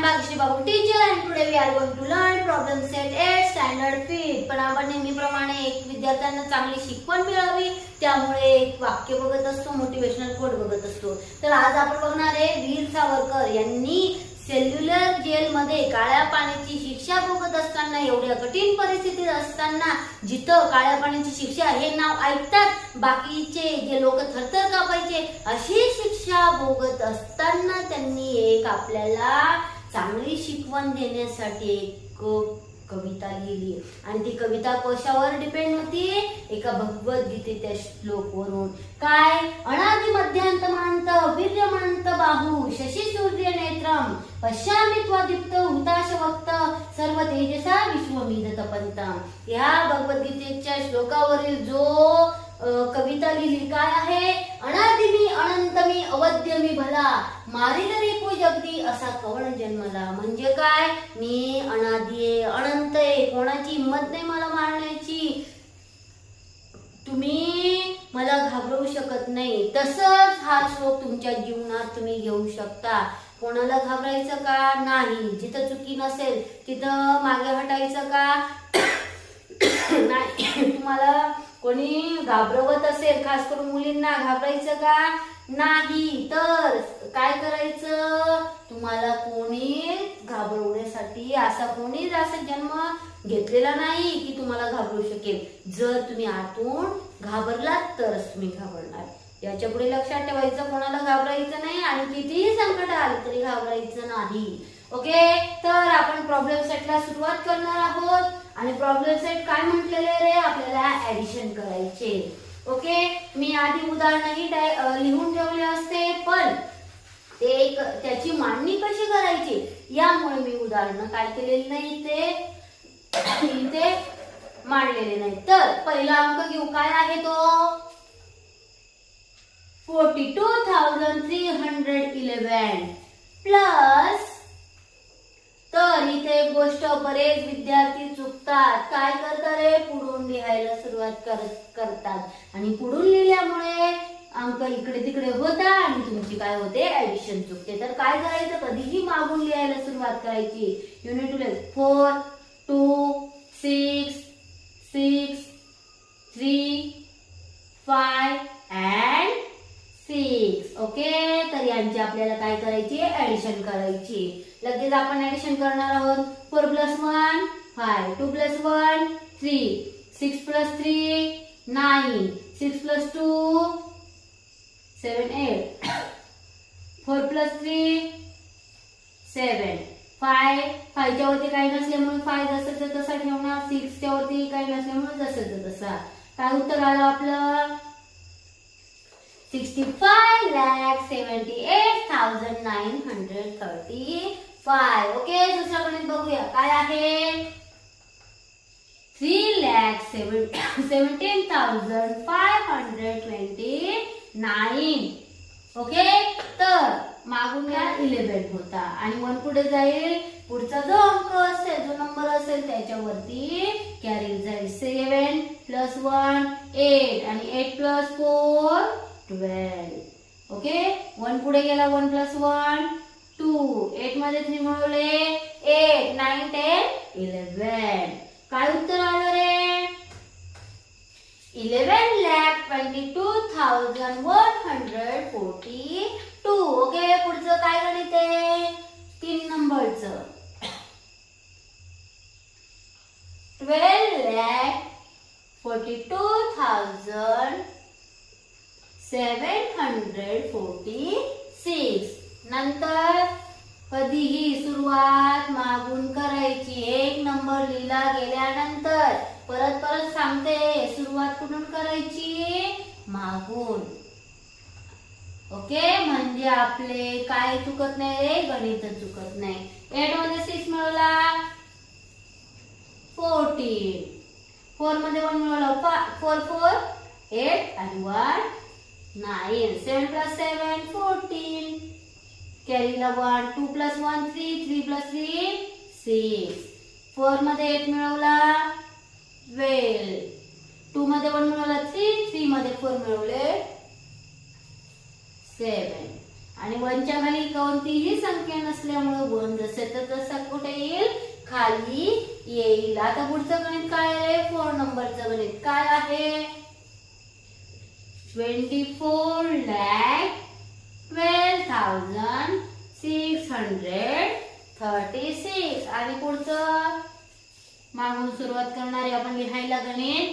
Bhagishri Babu teacher and today we are going to learn problem set 8 standard 5. पण आपण नेहमीप्रमाणे एक विद्यार्थ्यांना चांगली शिकवण मिळावी त्यामुळे एक वाक्य बघत असतो, मोटिवेशनल कोट बघत असतो. तर आज आपण बघणार आहे वीर सावरकर यांनी सेल्युलर जेल मध्ये काळ्या पाण्याची शिक्षा भोगत असताना, एवढ्या कठीण परिस्थितीत असताना, जिथं काळ्या पाण्याची शिक्षा हे नाव ऐकतात बाकीचे जे लोक थरथर कापायचे, अशी शिक्षा भोगत असताना त्यांनी एक आपल्याला चांगली शिकवण देण्यासाठी एक कविता लिहिली. आणि ती कविता कशावर डिपेंड होती? एका भगवद्गीतेच्या श्लोकवरून. काय? अनादि मध्यांतमांत वीर्यमंत बाहू शशी सूर्य नेत्रम पश्यामि त्वदीप्त हुताश वक्त सर्व तेजसा विश्वमिद तपंतम. या भगवद्गीतेच्या श्लोकावरील जो कविता लिहिली काय आहे? अनादिमी अनंतमी अवध्यमी भला मारिल रिपू जगदी असा कवण जन्मला. म्हणजे काय? मी अनादी आहे, अनंत आहे, कोणाची हिंमत नाही मला मारण्याची, तुम्ही मला घाबरवू शकत नाही. तसंच हा श्लोक तुमच्या जीवनात तुम्ही घेऊ शकता. कोणाला घाबरायचं का? नाही. जिथं चुकी नसेल तिथं मागे हटायचं का? नाही. तुम्हाला कोणी घाबरवत असेल, खास करून मुलींना, घाबरायचं का? नाही. तर काय करायचं? तुम्हाला कोणी घाबरवण्यासाठी असा कोणीच असा जन्म घेतलेला नाही की तुम्हाला घाबरू शकेल. जर तुम्ही आतून घाबरलात तरच तुम्ही घाबरणार. याच्या पुढे लक्षात ठेवायचं, कोणाला घाबरायचं नाही आणि कितीही संकट आलं तरी घाबरायचं नाही. ओके, तर आपण प्रॉब्लेम सेटला सुरुवात करणार आहोत. आणि प्रॉब्लेम सेट काय म्हटलेले रे? आपल्याला ऍडिशन करायचे. ओके, मी आधी उदाहरणही लिहून ठेवले असते, पण ते त्याची मांडणी कशी करायची यामुळे मी उदाहरण काय केलेले नाही, ते इथे मांडलेले नाही. तर पहिला अंक घेऊ. काय आहे तो? 42,311 प्लस. तर इथे एक गोष्ट बरेच विद्यार्थी चुकतात. काय करतात रे? पुढून लिहायला सुरुवात करतात आणि पुढून लिहिल्यामुळे अंक इकडे तिकडे होता आणि तुमची काय होते? ऍडिशन चुकते. तर काय करायचं? कधीही मागून लिहायला सुरुवात करायची. Unit to 4 2 6 6 3 5 and 6. ओके, तर यांची आपल्याला काय करायची? ऍडिशन करायची. लगेच आपण ऍडिशन करणार आहोत. 4 + 1 5 2 + 1 3 6 + 3 9 6 + 2 7 8 4 + 3 7 5 च्या वरती काही नसल्यामुळे 5 जसं तसा ठेवणार. 6 च्या वरती काही नसल्यामुळे जसं तसा. काय उत्तर आलं आपलं? 65,78,935. ओके, दुसरा गणित बघूया. काय आहे? 3,17,529. ओके, तर मागून या 11 होता आणि 1 पुढे जाईल. पुढचा जो अंक असेल, जो नंबर असेल त्याच्यावरती कॅरी जाईल. 7 + 1 8 आणि 8 + 4 12. ओके, 1 पुढे गेला. 1 + 1 2 8 मध्ये 3 मिळवले 8 9 10 11. काय उत्तर आलं रे? 11,22,142. ओके, पुढचं काय गणित आहे? 3 नंबरचं. 12,42,746. नंतर कधीही सुरुवात मागून करायची. 1 नंबर लिहिला गेल्यानंतर परत सांगते, सुरुवात कुठून करायची? मागून. ओके, म्हणजे आपले काय चुकत नाही रे? गणित चुकत नाही. 8 मध्ये 6 मिळवला 14. 4 मध्ये 1 मिळवला 4 4 8 आणि 1 9. 7 + 7 14. कॅरीला 1 2 + 1 3 3 + 3 6. 4 मध्ये 8 मिळवला 12. 2 मध्ये 1 मिळवला 3 3 मध्ये 4 मिळवले 7. आणि 1च्या खाली कोणतीही संख्या नसल्यामुळे 1 जसे तर तसा कुठे येईल, खाली येईल. आता पुढचं गणित काय आहे, 4 नंबरचं गणित काय आहे, 24,12,636 आणि पुढचं मागून सुरुवात करणारे आपण लिहायला गणित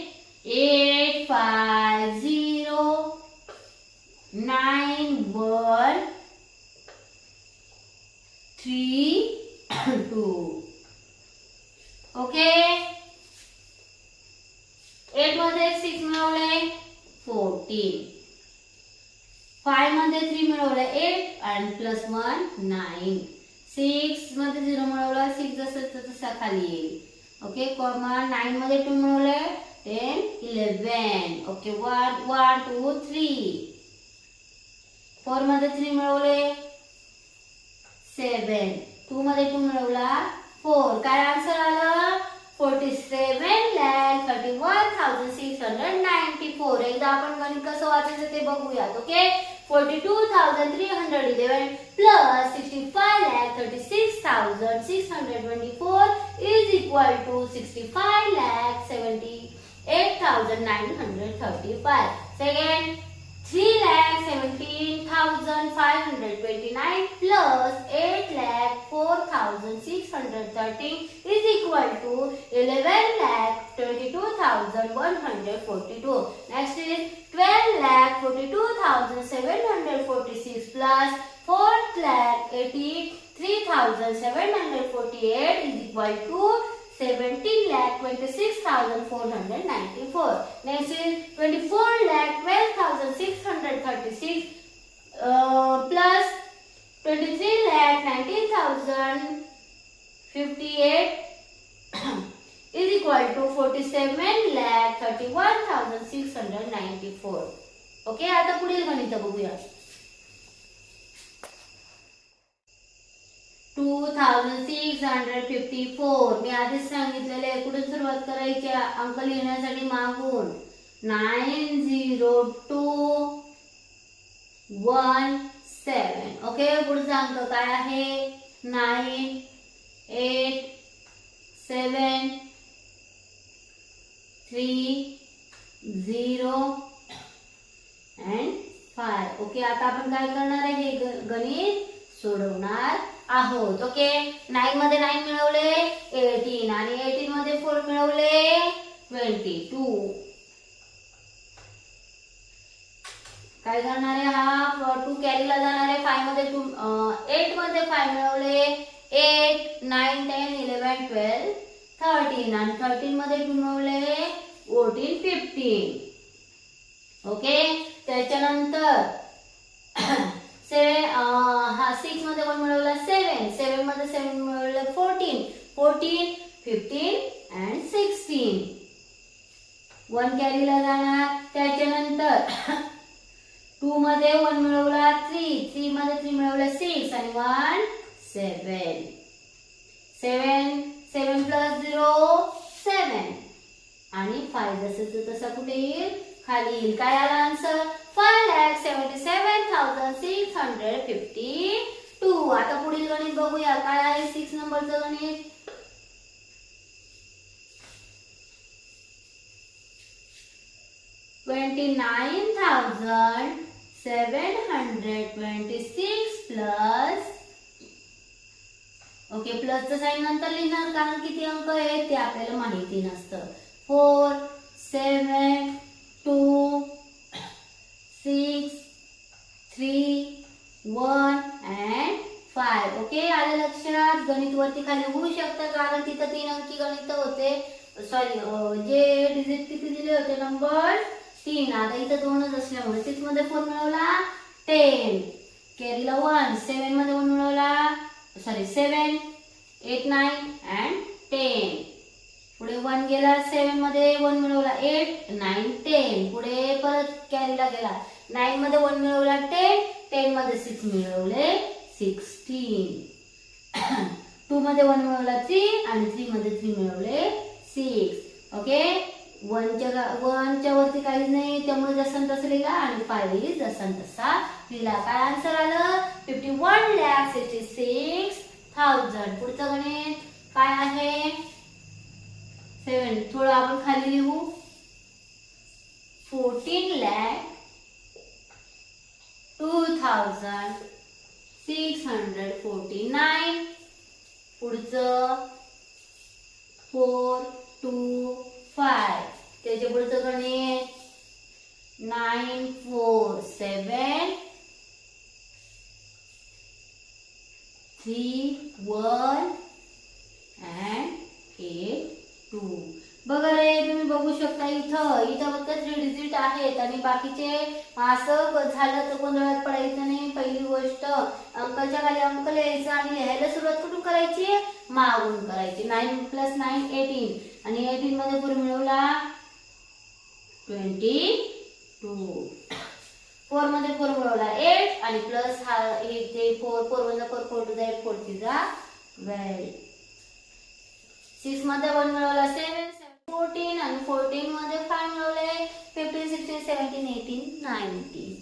8509132. ओके, 8 मध्ये 6 मिळवले 14, 5 मध्ये 3 मिळवले 8 आणि प्लस 1 9, 6 मध्ये 0 मिळवला 6 जसं तसा खाली येईल. ओके, कॉमा 9 मध्ये 2 मिळवले 10 11. ओके, 1 1 2 3, 4 मध्ये 3 मिळवले 7, 2 मध्ये 2 मिळवला 4. काय आन्सर आलं, 47,31,694. एकदा आपण गणित कसं वाचायचं ते बघूयात. Okay, 42,311 plus 65,36,624 is equal to 65,78,935. Second, 3,17,529 plus 8,04,613 is equal to 11,22,142. Next is 12,42,746 plus 4,83,748 is equal to 17,26,494. Next is 24,12,636 plus 23,19,058 is equal to 47,31,694. Okay, आता पुढील गणित बघूया. 2654. मी आधीच सांगितलेले कुठून सुरुवात करायची, अंक लिहिण्यासाठी मागून 90217. ओके, पुढचा अंक काय आहे, 9 8 7 3 0 and 5. ओके, आता आपण काय करणार आहे, हे गणित सोडवणार आहोत. ओके, 9 मध्ये 9 मिळवले 18 आणि 18 मध्ये 4 मिळवले 22. काय करणार आहे, हा 2 कॅरीला जाणार आहे. 5 मध्ये 2 8 मध्ये 5 मिळवले 8 9 10 11 12 13 आणि 13 मध्ये 2 मिळवले 14 15. ओके, त्याच्यानंतर 6 मध्ये 1 मिळवला 7, 7 मध्ये 7 मिळवलं 14, 14 15 and 16. 1 कॅरीला जाणार. त्याच्यानंतर 2 मध्ये 1 मिळवला 3, 3 मध्ये 3 मिळवलं 6 आणि 1 7, 7 7 plus 0 7 आणि 5 जसं तसा कुठे येईल, खाली येईल. काय आला आन्सर, 5,77,652. आता पुढील गणित बघूया काय आहे, 6 नंबरचं गणित. 29,726 प्लस, ओके, प्लसचं साइन नंतर लिहिणार कारण किती अंक आहेत ते आपल्याला माहिती नसतं. 4 7 2 6 3 1 and 5. ओके, आलं लक्षात. गणित वरती खाली होऊ शकतं कारण तिथं 3 अंकी गणित होते. सॉरी, जे डिजिट किती दिले होते, नंबर 3. आता इथं 2च असल्यामुळे 6 मध्ये 4 मिळवला 10, कॅरीला 1, 7 मध्ये 1 मिळवला, सॉरी 7 8 9 and 10. पुढे 1 गेला, 7 मध्ये 1 मिळवला 8 9 10. पुढे परत कॅरीला गेला, 9 मध्ये 1 मिळवला 10, 10 मध्ये 6 मिळवले 16. 2 मध्ये 1 मिळवला 3 आणि 3 मध्ये 3 मिळवले 6. ओके, 1च्या वरती काहीच नाही त्यामुळे जसं तसं लिहिला आणि 5 जसं तसा 3 लाख काय आन्सर आलं 51,66,000. पुढचं गणित काय आहे 7. थोडं आपण खाली लिहू 14,02,649. पुढचं 4, 2, 5. त्याच्या पुढचं गणित 9, 4, 7, 3, 1 and 8, 2. बघा रे तुम्ही बघू शकता इथं फक्त 3 डिजिट आहेत आणि बाकीचे असं झालं तर गोंधळात पडायचं नाही. पहिली गोष्ट अंकाच्या खाली अंक लिहायचा आणि लिहायला सुरुवात कुठून करायची मागून करायची. 9 + 9 18 आणि 18 मध्ये 4 मिळवला 22. 4 मध्ये 4 मिळवला 8 आणि प्लस हा हे 4 4 * 4 4 * 8 4 3 12. 6 मध्ये 1 मिळवला 7 14 आणि 14 मध्ये 5 मिळवले 15 16 17 18 19.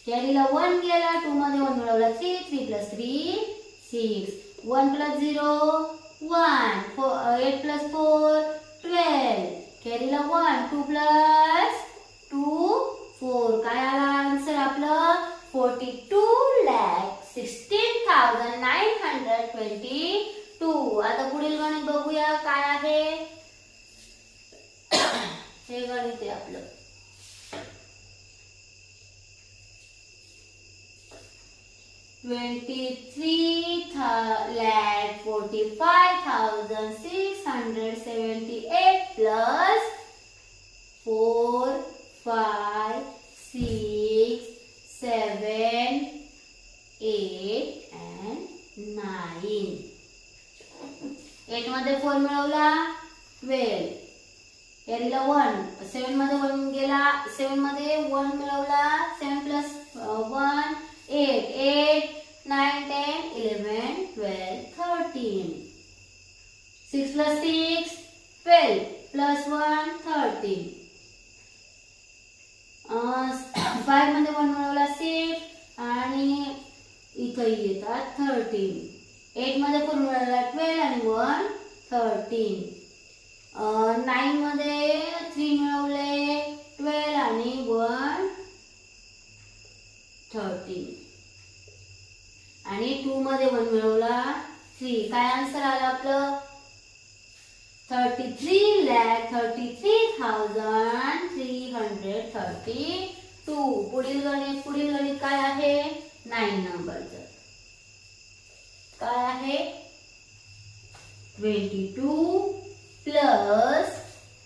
कॅरीला 1 गेला 2 मध्ये 1 मिळवला 3 3 + 3 6 1 + 0 1 8 + 4 12. कॅरीला 1 2 + 2 4. काय आला आन्सर आपलं 42,16,922. आता पुढील गणित बघूया काय आहे. हे गणित आहे आपलं 23,45,678 plus 4 5 6 7 8 and 9. 8 मध्ये 4 मिळवला 12. कॅरीला 1 7 मध्ये 1 गेला 7 मध्ये 1 मिळवला 7 + 1 8 8 9 10 11 12 13. 6 + 6 12 + 1 13. 5 मध्ये 1 मिळवला 6 आणि इथे येतात 13. 8 मध्ये 4 मिळवला 12 आणि 1 13. 9 मध्ये 3 मिळवले 12 आणि 1 13 आणि 2 मध्ये 1 मिळवला 3. काय आन्सर आलं आपलं 33,332. पुढील गणित काय आहे 9 नंबरचं काय आहे 22 प्लस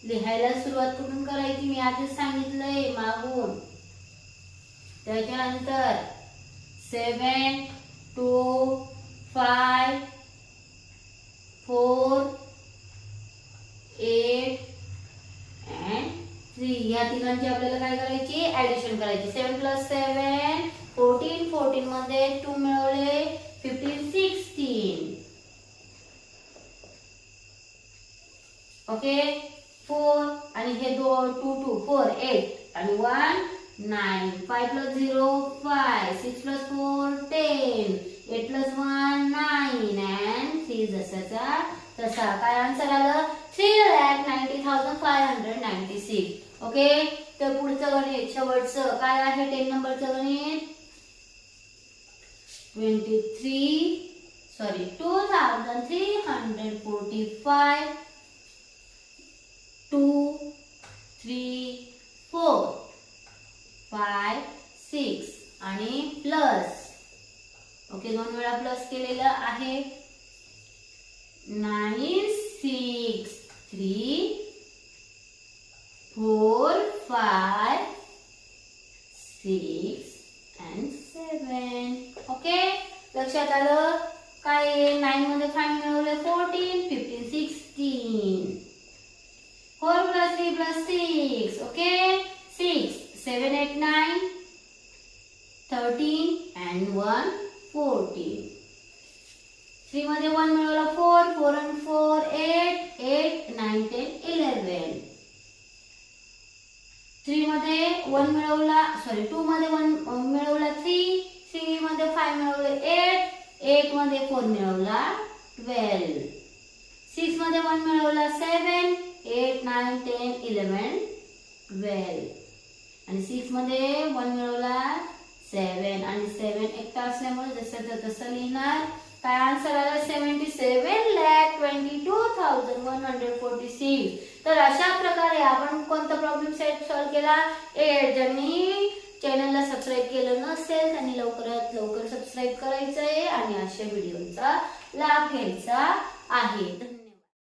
लिहायला सुरुवात कुठून करायची मी आधीच सांगितलंय मागून. त्याच्यानंतर 7 2 5 4 8 and 3. या तिघांची आपल्याला काय करायची ऍडिशन करायची. 7 + 7 14 14 मध्ये 2 मिळवले 15 16. ओके 4 आणि हे 2 2 2 4 8 आणि 1 9. 5 + 0 5 6 + 4 10 8 + 1 9 and 3 जसाचा तसा. काय आन्सर आलं 3,90,596. ओके तर पुढचं गणित शेवटचं काय आहे 10 नंबरचं गणित 2,345 2 3 4 5 6 आणि प्लस. ओके 2 वेळा प्लस केलेलं आहे 9 6 3 4 5 6 and 7. ओके लक्षात आलं काय 9 मध्ये 5 मिळवले 14 15 16. 4 + 3 + 6. Okay 6 7 8 9 13 and 1 14. 3 मध्ये 1 मिळवला 4 4 and 4 8 8 9 10 11. 3 मध्ये 1 मिळवला, सॉरी 2 मध्ये 1 मिळवला 3, 3 मध्ये 5 मिळवले 8, 8 मध्ये 4 मिळवला 12, 6 मध्ये 1 मिळवला 7, 8, 9, 10, 11, 12 आणि 6 मध्ये 1 मिळवला 7 आणि 7 एकटा असल्यामुळे जसं तसं लिहिणार. काय आन्सर आला 77,22,146. तर अशा प्रकारे आपण कोणता प्रॉब्लेम सेट सॉल्व्ह केला. ज्यांनी चॅनलला सबस्क्राईब केलं नसेल त्यांनी लवकरात लवकर सबस्क्राईब करायचं आहे आणि अशा व्हिडिओचा लाभ घ्यायचा आहे.